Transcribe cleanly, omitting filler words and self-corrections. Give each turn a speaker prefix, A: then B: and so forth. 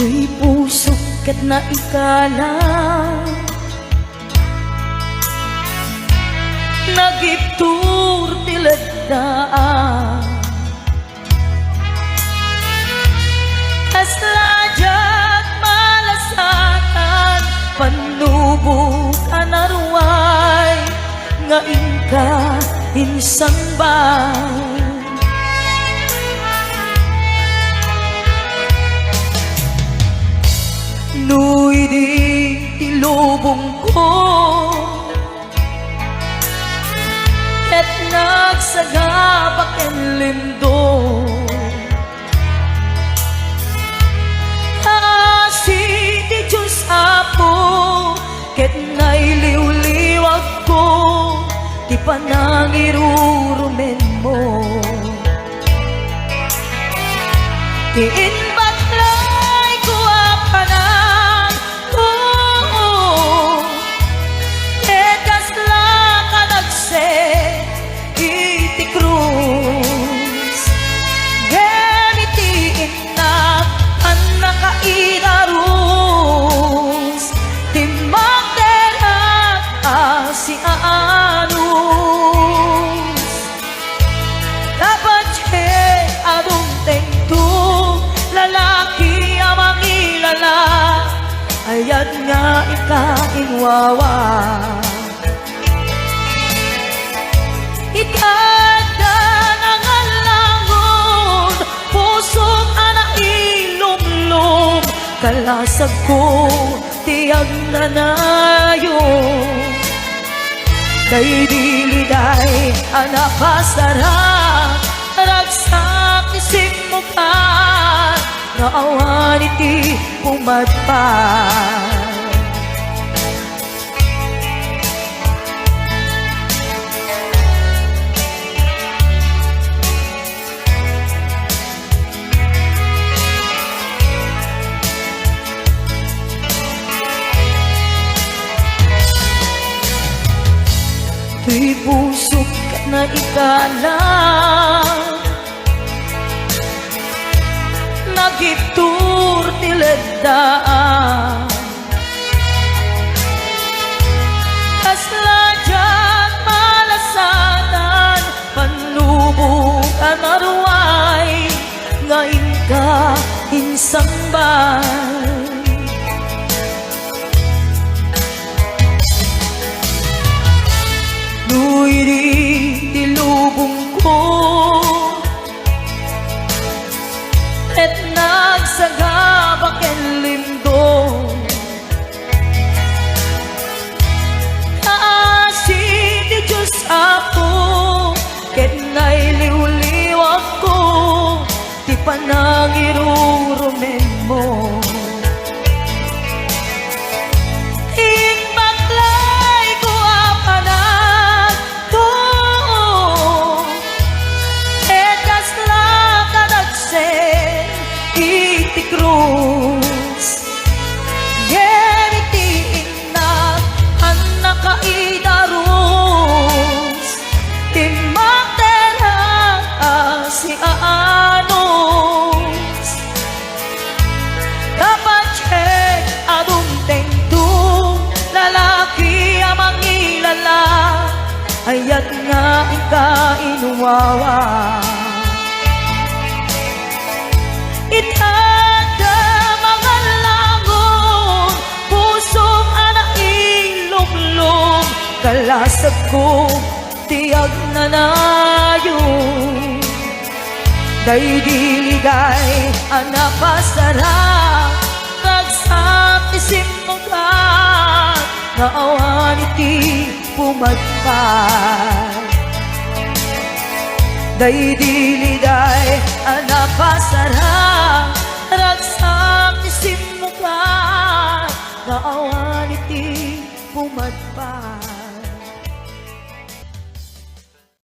A: Tuy pusok kat na ikala nagiptur tiladaan aslajat malasatan panubok anarway nga inka insan ba nuy di tilubong ko at nagsagabak ang lindo kasi di Diyos apo ket nailiw-liwag ko di pa nangirurumen mo diin batlay ko apanan ko edas lang ka nagse iti krus gamitiin na ang nakaidarus di magderak si anus dapat siya adong tengto lalaki amang ilala ayat nga ikainwawa ikada nangalangon pusong anak ilumlum kalasag ko tiyag nanayo kay diliday anak pasarap ragsak isip mo ka naawan iti pumadpad tuy pusok ka na ikala nagiptur tiladaan aslajat malasatan panlubog anarway ngayon ka insambay nuy di tilubong ko et nagsagabak ang lindo kasi di Diyos ako ket nailiw-liwag ko di pa nangirurumen mo krus gamitin na ang nakaidarus timagtera si anus dapat check adong tengtung lalaki amang ilala ayat nga ikainuwawa itada mga langon pusong anak ilumlum kalasag ko tiyag nanayon daydiligay anak pasarap ragsak isip mo ka naawan iti pumadpad daydiligay anak pasarap ragsak isip mo ka naawan iti pumadpad